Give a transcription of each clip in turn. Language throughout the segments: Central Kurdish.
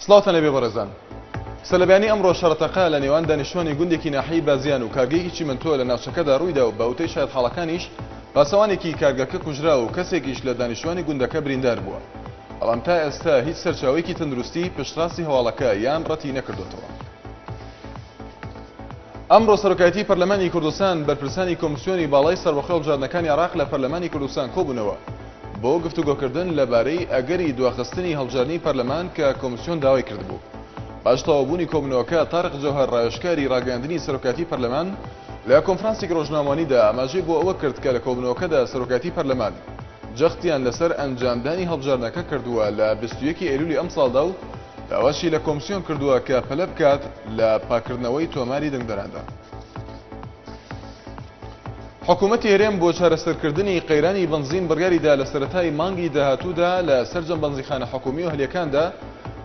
سڵاوتان لەبێ بەڕێزان. سەلەبیانی ئەمڕۆ شەڕەتەقا لە نێوان دانیشتوانی گوندێکی ناحیەی بازیان و کارگەیەکی منتۆ لە ناوچەکەدا ڕوویدا و بە وتەی شایەت حاڵەکانیش پاسەوانێکی کارگەکە کوژرا و کەسێکیش لە دانیشتوانی گوندەکە بریندار بووە. بەڵام تا ئێستا هیچ سەرچاوەیەکی تەندروستی پشتڕاستی هەواڵەکە یان ڕەتی نەکردوتەوە. ئەمڕۆ سەرۆکایەتی پەرلەمانی کوردستان بەرپرسانی کۆمیسیۆنی باڵای سەربەخۆ هەڵبژاردنەکانی عێراق لە پەرلەمانی کوردستان کۆبوونەوە بۆ گفتوگۆکردن لەبارەی ئەگەری دواخستنی هەڵبژاردننی پەرلەمان کە کۆمیسیۆن داوای کردبوو. باش تەواوبوونی کۆبوونەوەکە تارق جەوهەر ڕایشکاری ڕاگەاندنی سەرۆکایەتی پەرلەمان لە کۆنفرانسێک ڕۆژنامەوانیدا ئاماژەی بۆ ئەوە کرد کە لە کۆبوونەوەکەدا سەرۆکایەتی پەرلەمان جەختیان لەسەر ئەنجامدانی هەڵبژاردنەکە کردووە لە 21 ئەیلولی ئەم ساڵدا و داواشی لە کۆمیسیۆن کردووە کە پەلە بکات لە پاکردنەوەی تۆماری دەنگدەراندا. حکوومەتی هەرێم بۆ چارەسەرکردنی قەیرانی بنزین بڕیاریدا لە سەرەتای مانگی داهاتوودا لە سەرجەم بنزیخانە حکومی و هەلێکاندا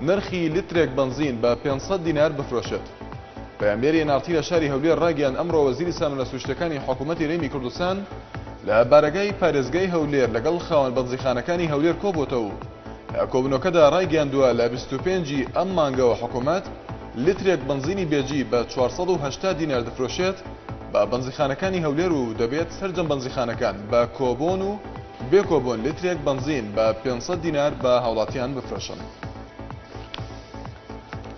نرخی لیترێک بنزین بە 500 دینار بفرۆشێت. پەیامبەری نارتی لە شاری هەولێر ڕاگەیاند ئەمڕۆ وەزیری سامانە سروشتەکانی حکوومەتی هەرێمی کوردستان لە بارگای پارێزگای هەولێر لەگەڵ خاوەن بنزیخانەکانی هەولێر کۆبووتەوە و لە کۆبوونەوەکەدا ڕایگەیاندووە لە 25 ئەم مانگەوە حکوومەت لیترێک بنزینی بێجی بە 480 دینار دەفرۆشێت بە بنزیخانەکانی هەولێر و دەبێت سەرجەم بنزیخانەکان بە کۆبۆن و بێکۆبۆن لیترێک بنزین بە 500 دینار بە هاوڵاتیان بفرۆشن.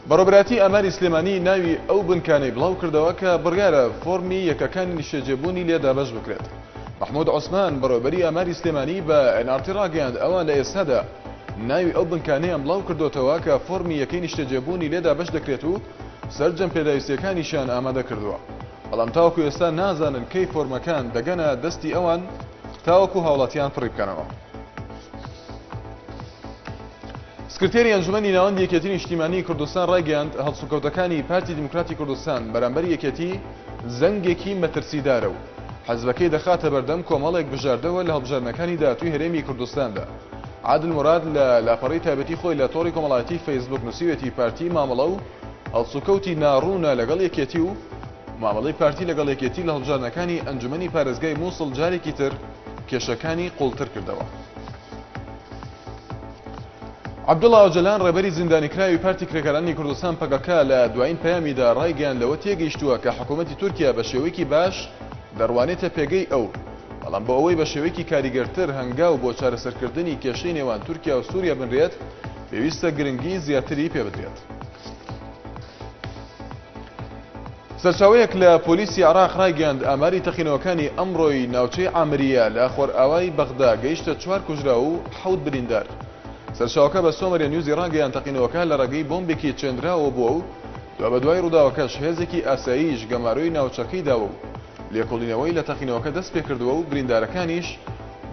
بەڕێوەبەری ئەماری سلێمانی ناوی ئەو بنکانەی بڵاو کردەوە کە بڕیارە فۆرمی یەکەکانی نیشتەجێبوونی لێدا بەش بکرێت. محمود عوسمان بەڕێوەبەری ئەماری سلێمانی بە NRT ڕاگەیاند ئەوان لە ئێستادا ناوی ئەو بنکانەیان بڵاو کردوتەوە کە فۆرمی یەکەی نیشتەجێبوونی لێدا بەش دەکرێت و سەرجەم پێداویستیەکانیشیان ئامادە کردووە. بەڵام تاوەکو ئێستا نازانن کەی فۆرمەکان دەگەنە دەستی ئەوان تاوەکو هاوڵاتیان پڕی بکەنەوە. سکرتێری ئەنجومەنی ناوەندی یەکێتی نیشتیمانی کوردستان ڕایگەیاند هەڵسوکەوتەکانی پارتی دیموکراتی کوردستان بەرامبەر یەکێتی زەنگێکی مەترسیدارە و حەزبەکەی دەخاتە بەردەم کۆمەڵێک بژاردەوە لە هەڵبژاردنەکانی داهاتووی هەرێمی کوردستاندا. عادل مراد لە لاپەڕەی تایبەتی خۆی لە تۆڕی کۆمەڵایەتی فەیسبوک نووسیوێتی پارتی مامەڵە و هەڵسوکەوتی ناڕوونە لەگەڵ یەکێتی و مامەڵەی پارتی لەگەڵ یەکێتی لە هەڵبژاردنەکانی ئەنجومەنی پارێزگای مووسڵ جارێکی تر کێشەکانی قوڵتر کردەوە. عەبدوڵڵا ئۆجەلان ڕێبەری زیندانیکراوی پارتی کرێکارانی کوردستان پەکەکە لە دوایین پەیامیدا ڕایگەیاند لەوە تێگەیشتووە کە حکوومەتی تورکیا بە شێوەیەکی باش دەڕوانێتە پێگەی ئەو، بەڵام بۆ ئەوەی بە شێوەیەکی کاریگەرتر هەنگاو بۆ چارەسەرکردنی کێشەی نێوان تورکیا و سووریا بنرێت پێویستە گرنگی زیاتری پێ بدرێت. سەرچاوەیەک لە پۆلیسی عێراق ڕایگەیاند ئاماری تەقینەوەکانی ئەمڕۆی ناوچەی عامریە لە خۆرئاوای بەغدا گەیشتە 4 کوژرا و 7 بریندار. سەرچاوەکە بە سۆمەریە نیوزی ڕاگەیاند تەقینەوەکە لە ڕێگەی بۆمبێکی چێندراوە بووە و بە دوای ڕووداوەکەش هێزێکی ئاساییش گەماروی ناوچەکەی داوە و لێکۆڵینەوەی لە تەقینەوەکە دەست پێ کردووە و بریندارەکانیش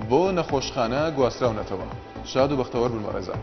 بۆ نەخۆشخانە گواستراونەتەوە. شاد و بەختەوەر بن بەڕێزان.